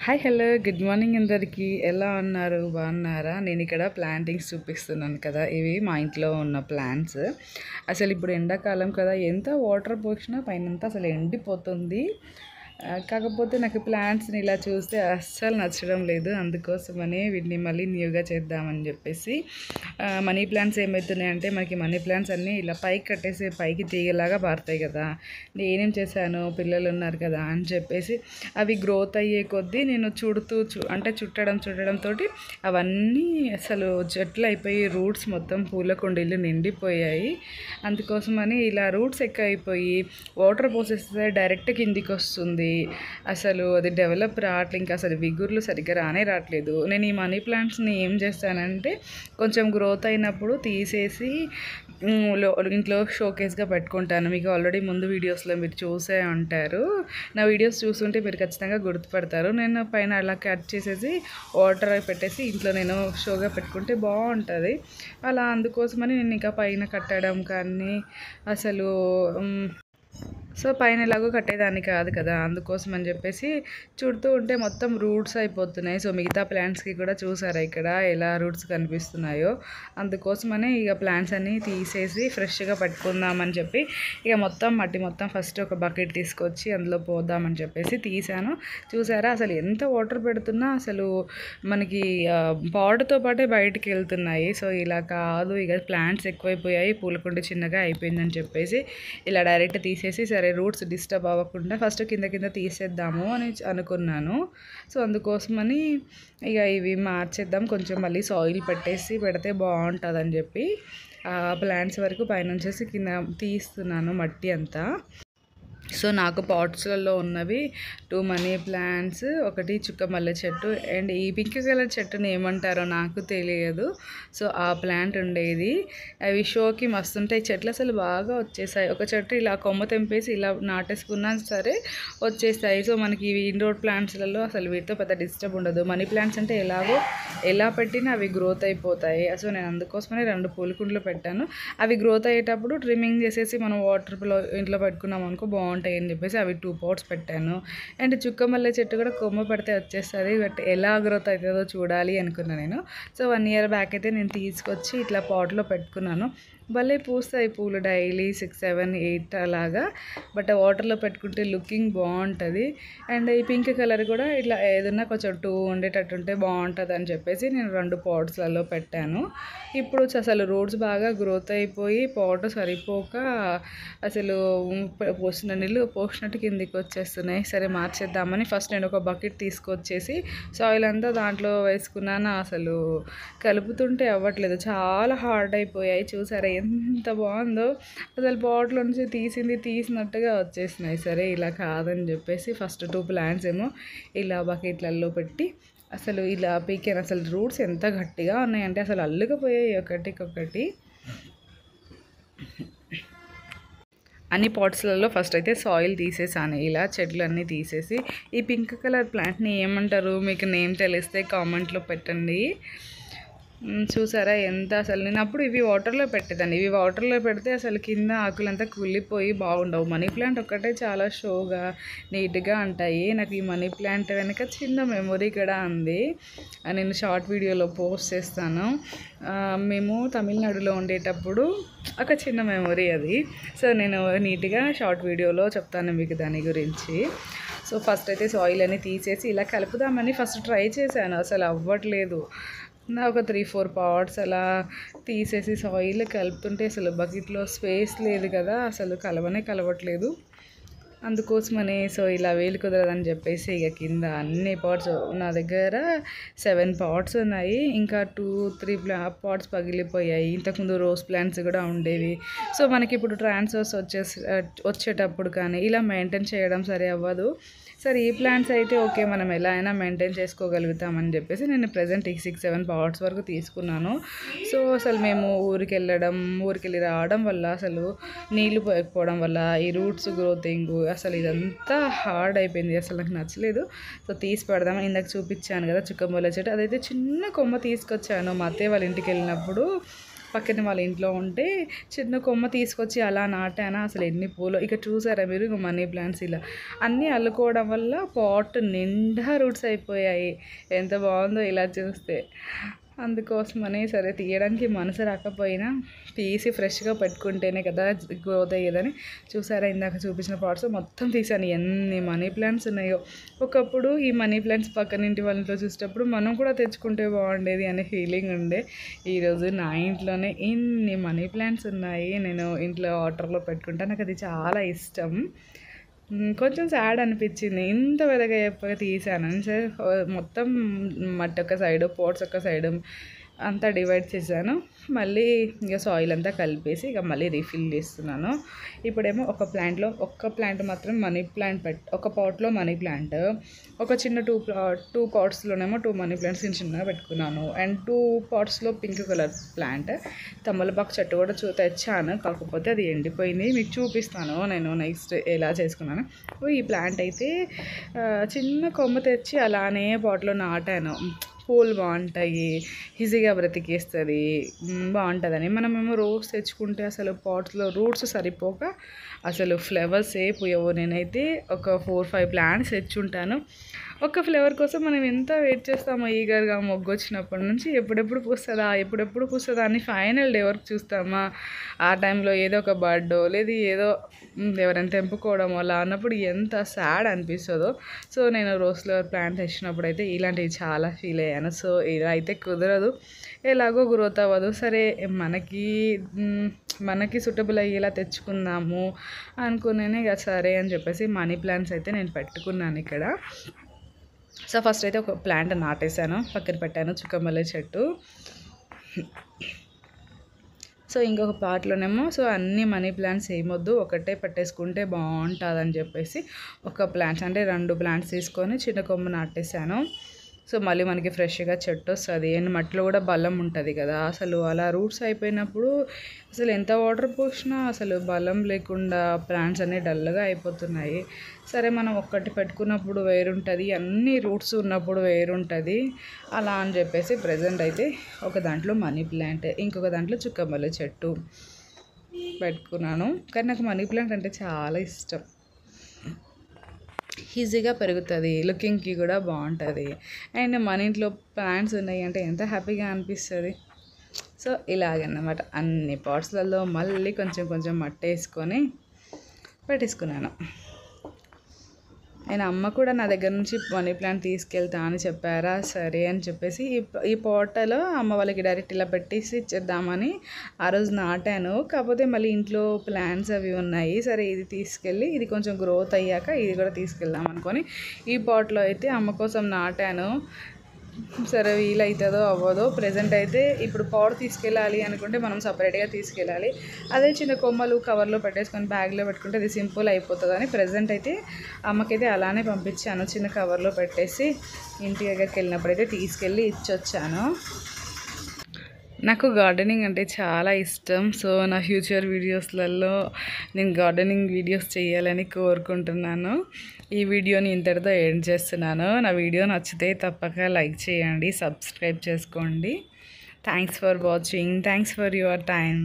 Hi hello good morning అందరికీ ఎలా ఉన్నారు బాగున్నారా నేను ఇక్కడ ప్లాంటింగ్స్ చూపిస్తున్నాను కదా ఇవి మా ఇంట్లో ఉన్న ప్లాంట్స్ అసలు ఇప్పుడు ఎండాకాలం కదా ఎంత వాటర్ పోసినా పైనంతా అసలు ఎండిపోతుంది కాకపోతే నాకు ప్లాంట్స్ని ఇలా చూస్తే అస్సలు నచ్చడం లేదు అందుకోసమనే వీటిని మళ్ళీ న్యూగా చేద్దామని చెప్పేసి మనీ ప్లాంట్స్ ఏమవుతున్నాయంటే మనకి మనీ ప్లాంట్స్ అన్నీ ఇలా పైకి కట్టేసి పైకి తీగలాగా పారుతాయి కదా నేనేం చేశాను పిల్లలు ఉన్నారు కదా అని చెప్పేసి అవి గ్రోత్ అయ్యే కొద్దీ నేను అంటే చుట్టడంతో అవన్నీ అసలు చెట్లు అయిపోయి రూట్స్ మొత్తం పూల కుండీలు నిండిపోయాయి అందుకోసమని ఇలా రూట్స్ ఎక్కువైపోయి వాటర్ పోసేస్తే డైరెక్ట్ కిందికి వస్తుంది అసలు అది డెవలప్ రావట్లేదు ఇంకా అసలు విగుర్లు సరిగ్గా రావట్లేదు నేను ఈ మనీ ప్లాంట్స్ని ఏం చేస్తానంటే కొంచెం గ్రోత్ అయినప్పుడు తీసేసి ఇంట్లో షోకేస్గా పెట్టుకుంటాను మీకు ఆల్రెడీ ముందు వీడియోస్లో మీరు చూసే ఉంటారు నా వీడియోస్ చూస్తుంటే మీరు ఖచ్చితంగా గుర్తుపడతారు నేను పైన అలా కట్ చేసేసి వాటర్ పెట్టేసి ఇంట్లో నేను షోగా పెట్టుకుంటే బాగుంటుంది అలా అందుకోసమని నేను ఇంకా పైన కట్టడం కానీ అసలు సో పైన ఎలాగో కట్టేదాన్ని కాదు కదా అందుకోసం అని చెప్పేసి చుడుతూ ఉంటే మొత్తం రూట్స్ అయిపోతున్నాయి సో మిగతా ప్లాంట్స్కి కూడా చూసారా ఇక్కడ ఎలా రూట్స్ కనిపిస్తున్నాయో అందుకోసమనే ఇక ప్లాంట్స్ అన్నీ తీసేసి ఫ్రెష్గా పట్టుకుందామని చెప్పి ఇక మొత్తం మట్టి మొత్తం ఫస్ట్ ఒక బకెట్ తీసుకొచ్చి అందులో పోద్దామని చెప్పేసి తీసాను చూసారా అసలు ఎంత వాటర్ పెడుతున్నా అసలు మనకి పాటుతో పాటే బయటికి వెళ్తున్నాయి సో ఇలా కాదు ఇక ప్లాంట్స్ ఎక్కువైపోయాయి పూలకుండి చిన్నగా అయిపోయిందని చెప్పేసి ఇలా డైరెక్ట్ తీసేసి సరే రూట్స్ డిస్టర్బ్ అవ్వకుండా ఫస్ట్ కింద తీసేద్దాము అని అనుకున్నాను సో అందుకోసమని ఇక ఇవి మార్చేద్దాం కొంచెం మళ్ళీ సాయిల్ పెడితే బాగుంటుంది అని చెప్పి ప్లాంట్స్ వరకు పైనుంచేసి కింద తీస్తున్నాను మట్టి అంతా సో నాకు పాట్స్లలో ఉన్నవి 2 మనీ ప్లాంట్స్ ఒకటి చుక్క మల్లె చెట్టు అండ్ ఈ పింక్ కలర్ చెట్టుని ఏమంటారో నాకు తెలియదు సో ఆ ప్లాంట్ ఉండేది అవి షోకి మస్తుంటాయి చెట్లు అసలు బాగా వచ్చేసాయి ఒక చెట్టు ఇలా కొమ్మ తెంపేసి ఇలా నాటేసుకున్నా సరే వచ్చేస్తాయి సో మనకి ఇవి ఇండోర్ ప్లాంట్స్లలో అసలు వీటితో పెద్ద డిస్టర్బ్ ఉండదు మనీ ప్లాంట్స్ అంటే ఎలా పెట్టినా అవి గ్రోత్ అయిపోతాయి సో నేను అందుకోసమనే 2 పూల కుండలు పెట్టాను అవి గ్రోత్ అయ్యేటప్పుడు ట్రిమ్మింగ్ చేసేసి మనం వాటర్లో ఇంట్లో పెట్టుకున్నాం అనుకో బాగుంటాయి అని చెప్పేసి అవి 2 పాట్స్ పెట్టాను అండ్ చుక్క మల్లె చెట్టు కూడా కొమ్మ పెడితే వచ్చేస్తుంది బట్ ఎలా గ్రోత్ అవుతుందో చూడాలి అనుకున్నాను నేను సో 1 ఇయర్ బ్యాక్ అయితే నేను తీసుకొచ్చి ఇట్లా పాట్లో పెట్టుకున్నాను భలే పూస్తాయి పూలు డైలీ 6, 7, 8 అలాగా బట్ వాటర్లో పెట్టుకుంటే లుకింగ్ బాగుంటుంది అండ్ ఈ పింక్ కలర్ కూడా ఇట్లా ఏదన్నా కొంచెం 2 ఉండేటట్టు ఉంటే బాగుంటుంది అని చెప్పేసి నేను 2 పాట్స్లలో పెట్టాను ఇప్పుడు అసలు రూట్స్ బాగా గ్రోత్ అయిపోయి పాట్ సరిపోక అసలు పోసిన నీళ్ళు పోసినట్టు కిందికి వచ్చేస్తున్నాయి సరే మార్చేద్దామని ఫస్ట్ నేను ఒక బకెట్ తీసుకొచ్చేసి సాయిల్ అంతా దాంట్లో వేసుకున్నాను అసలు కలుపుతుంటే అవ్వట్లేదు చాలా హార్డ్ అయిపోయాయి చూసారా ఎంత బాగుందో అసలు పాట్లో నుంచి తీసినట్టుగా వచ్చేసినాయి సరే ఇలా కాదని చెప్పేసి ఫస్ట్ 2 ప్లాంట్స్ ఏమో ఇలా బకెట్లలో పెట్టి అసలు ఇలా పీకాను అసలు రూట్స్ ఎంత గట్టిగా ఉన్నాయంటే అసలు అల్లుకపోయాయి ఒకటికొకటి అన్ని పాట్స్లలో ఫస్ట్ అయితే సాయిల్ తీసేసాను ఇలా చెట్లన్నీ తీసేసి ఈ పింక్ కలర్ ప్లాంట్ని ఏమంటారు మీకు నేమ్ తెలిస్తే కామెంట్లో పెట్టండి చూసారా ఎంత అసలు నేను అప్పుడు ఇవి వాటర్లో పెట్టేదాన్ని ఇవి వాటర్లో పెడితే అసలు కింద ఆకులంతా కుళ్ళిపోయి బాగుండవు మనీ ప్లాంట్ ఒక్కటే చాలా షోగా నీట్గా ఉంటాయి నాకు ఈ మనీ ప్లాంట్ వెనక చిన్న మెమొరీ కూడా ఉంది నేను షార్ట్ వీడియోలో పోస్ట్ చేస్తాను మేము తమిళనాడులో ఉండేటప్పుడు ఒక చిన్న మెమొరీ అది సో నేను నీట్గా షార్ట్ వీడియోలో చెప్తాను మీకు దాని గురించి సో ఫస్ట్ అయితే సాయిల్ అని తీసేసి ఇలా కలుపుదామని ఫస్ట్ ట్రై చేశాను అసలు అవ్వట్లేదు ఒక 3-4 పాట్స్ అలా తీసేసి సాయిల్ కలుపుతుంటే అసలు బకెట్లో స్పేస్ లేదు కదా అసలు కలవట్లేదు అందుకోసమని సో ఇలా వేలు కుదరదని చెప్పేసి ఇక కింద అన్ని పాట్స్ నా దగ్గర 7 పాట్స్ ఉన్నాయి ఇంకా 2-3 పాట్స్ పగిలిపోయాయి ఇంతకుముందు రోజ్ ప్లాంట్స్ కూడా ఉండేవి సో మనకి ఇప్పుడు ట్రాన్స్ఫర్స్ వచ్చేటప్పుడు కానీ ఇలా మెయింటైన్ చేయడం సరే అవ్వదు సరే ఈ ప్లాంట్స్ అయితే ఓకే మనం ఎలా అయినా మెయింటైన్ చేసుకోగలుగుతామని చెప్పేసి నేను ప్రెజెంట్ 6-7 పాట్స్ వరకు తీసుకున్నాను సో అసలు మేము ఊరికి వెళ్ళి రావడం వల్ల అసలు నీళ్లు పోయకపోవడం వల్ల ఈ రూట్స్ గ్రోతింగ్ అసలు ఇదంతా హార్డ్ అయిపోయింది అసలు నాకు నచ్చలేదు సో తీసి పెడదాం ఇందాక చూపించాను కదా చుక్కమూల చెట్టు అదైతే చిన్న కొమ్మ తీసుకొచ్చాను మా అత్తయ్య వాళ్ళ ఇంటికి వెళ్ళినప్పుడు పక్కన వాళ్ళ ఇంట్లో ఉంటే చిన్న కొమ్మ తీసుకొచ్చి అలా నాటానా అసలు ఎన్ని పూలు ఇక చూసారా మీరు మనీ ప్లాంట్స్ ఇలా అన్నీ అల్లుకోవడం వల్ల పాట్ నిండా రూట్స్ అయిపోయాయి. ఎంత బాగుందో ఇలా చూస్తే. అందుకోసమని సరే తీయడానికి మనసు రాకపోయినా తీసి ఫ్రెష్గా పెట్టుకుంటేనే కదా గ్రోత్ అయ్యేదని చూసారా ఇందాక చూపించిన పాట్స్ మొత్తం తీసాను. ఎన్ని మనీ ప్లాంట్స్ ఉన్నాయో. ఒకప్పుడు ఈ మనీ ప్లాంట్స్ పక్కనింటి వాళ్ళ ఇంట్లో చూసేటప్పుడు మనం కూడా తెచ్చుకుంటే బాగుండేది అనే ఫీలింగ్ ఉండే. ఈరోజు నా ఇంట్లోనే ఇన్ని మనీ ప్లాంట్స్ ఉన్నాయి. నేను ఇంట్లో వాటర్లో పెట్టుకుంటా. నాకు అది చాలా ఇష్టం. కొంచెం సాడ్ అనిపించింది. ఇంత పెద్దగా చెప్పగా తీసాను సరే మొత్తం మట్టి ఒక సైడు పోట్స్ ఒక సైడు అంతా డివైడ్ చేశాను. మళ్ళీ ఇక సాయిల్ అంతా కలిపేసి ఇక మళ్ళీ రీఫిల్ చేస్తున్నాను. ఇప్పుడేమో ఒక్క ప్లాంట్ మాత్రం మనీ ప్లాంట్ ఒక పాట్లో మనీ ప్లాంట్, ఒక చిన్న టూ పాట్స్లోనేమో 2 మనీ ప్లాంట్స్ చిన్నగా పెట్టుకున్నాను. అండ్ 2 పాట్స్లో పింక్ కలర్ ప్లాంట్ తమలపాకు చెట్టు కూడా తెచ్చాను. కాకపోతే అది ఎండిపోయింది. మీకు చూపిస్తాను నేను నెక్స్ట్ ఎలా చేసుకున్నాను. ఈ ప్లాంట్ అయితే చిన్న కొమ్మ తెచ్చి అలానే పాట్లో నాటాను. పూలు బాగుంటాయి, ఈజీగా బ్రతికేస్తుంది, బాగుంటుందని. మనమేమో రోడ్స్ తెచ్చుకుంటే అసలు పాట్స్లో రూట్స్ సరిపోక అసలు ఫ్లవర్స్ పూయవు. నేనైతే ఒక 4-5 ప్లాంట్స్ తెచ్చుంటాను. ఒక ఫ్లేవర్ కోసం మనం ఎంత వెయిట్ చేస్తామో ఈగర్గా మొగ్గు వచ్చినప్పటి నుంచి ఎప్పుడెప్పుడు పూస్తుందా అని ఫైనల్ డే వరకు చూస్తామా. ఆ టైంలో ఏదో ఒక బర్త్డో లేదు ఏదో ఎవరైనా తెంపుకోవడం అలా అన్నప్పుడు ఎంత సాడ్ అనిపిస్తుందో. సో నేను రోజ్ ఫ్లవర్ ప్లాంట్ తెచ్చినప్పుడు అయితే ఇలాంటివి చాలా ఫీల్ అయ్యాను. సో ఇలా అయితే కుదరదు, ఎలాగో గ్రోత్ అవ్వదు. సరే మనకి సూటబుల్ అయ్యేలా తెచ్చుకుందాము అనుకునేనే ఇక సరే అని చెప్పేసి మనీ ప్లాంట్స్ అయితే నేను పెట్టుకున్నాను ఇక్కడ. సో ఫస్ట్ అయితే ఒక ప్లాంట్ నాటేసాను, పక్కన పెట్టాను చుక్కమల్లె చెట్టు. సో ఇంకొక పార్ట్లోనేమో సో అన్ని మనీ ప్లాంట్స్ ఏమొద్దు ఒకటే పెట్టేసుకుంటే బాగుంటుందని చెప్పేసి ఒక ప్లాంట్స్ అంటే 2 ప్లాంట్స్ తీసుకొని చిన్న కొమ్మ నాటేసాను. సో మళ్ళీ మనకి ఫ్రెష్గా చెట్టు వస్తుంది. అండ్ మట్టిలో కూడా బలం ఉంటుంది కదా. అసలు అలా రూట్స్ అయిపోయినప్పుడు అసలు ఎంత వాటర్ పోసినా అసలు బలం లేకుండా ప్లాంట్స్ అన్నీ డల్గా అయిపోతున్నాయి. సరే మనం ఒక్కటి పెట్టుకున్నప్పుడు వేరుంటుంది, అన్ని రూట్స్ ఉన్నప్పుడు వేరుంటుంది అలా అని చెప్పేసి ప్రజెంట్ అయితే ఒక దాంట్లో మనీ ప్లాంట్, ఇంకొక దాంట్లో చుక్కమల్లె చెట్టు పెట్టుకున్నాను. కానీ నాకు మనీ ప్లాంట్ అంటే చాలా ఇష్టం. ఈజీగా పెరుగుతుంది, లుకింగ్కి కూడా బాగుంటుంది. అండ్ మన ఇంట్లో ప్లాంట్స్ ఉన్నాయి అంటే ఎంత హ్యాపీగా అనిపిస్తుంది. సో ఇలాగన్నమాట అన్ని పాట్స్లలో మళ్ళీ కొంచెం మట్టి వేసుకొని పెట్టేసుకున్నాను. ఆయన అమ్మ కూడా నా దగ్గర నుంచి మనీ ప్లాంట్ తీసుకెళ్తా అని చెప్పారా, సరే అని చెప్పేసి ఈ పాటలో అమ్మ వాళ్ళకి డైరెక్ట్ ఇలా పెట్టేసి ఇచ్చేద్దామని ఆ రోజు నాటాను. కాకపోతే మళ్ళీ ఇంట్లో ప్లాంట్స్ అవి ఉన్నాయి, సరే ఇది తీసుకెళ్ళి ఇది కొంచెం గ్రోత్ అయ్యాక ఇది కూడా తీసుకెళ్దాం అనుకొని ఈ పాట్లో అయితే అమ్మ కోసం నాటాను. సరే వీలవుతుందో అవ్వదో. ప్రజెంట్ అయితే ఇప్పుడు పాట్ తీసుకెళ్ళాలి అనుకుంటే మనం సపరేట్గా తీసుకెళ్ళాలి. అదే చిన్న కొమ్మలు కవర్లో పెట్టేసుకొని బ్యాగ్లో పెట్టుకుంటే అది సింపుల్ అయిపోతుందని ప్రజెంట్ అయితే అమ్మకైతే అలానే పంపించాను. చిన్న కవర్లో పెట్టేసి ఇంటి దగ్గరికి వెళ్ళినప్పుడైతే తీసుకెళ్ళి ఇచ్చొచ్చాను. నాకు గార్డెనింగ్ అంటే చాలా ఇష్టం. సో నా ఫ్యూచర్ వీడియోస్లలో నేను గార్డెనింగ్ వీడియోస్ చేయాలని కోరుకుంటున్నాను. ఈ వీడియోని ఇంతటితో ఎండ్ చేస్తున్నాను. నా వీడియో నచ్చితే తప్పక లైక్ చేయండి, సబ్స్క్రైబ్ చేసుకోండి. Thanks for watching. Thanks for your time.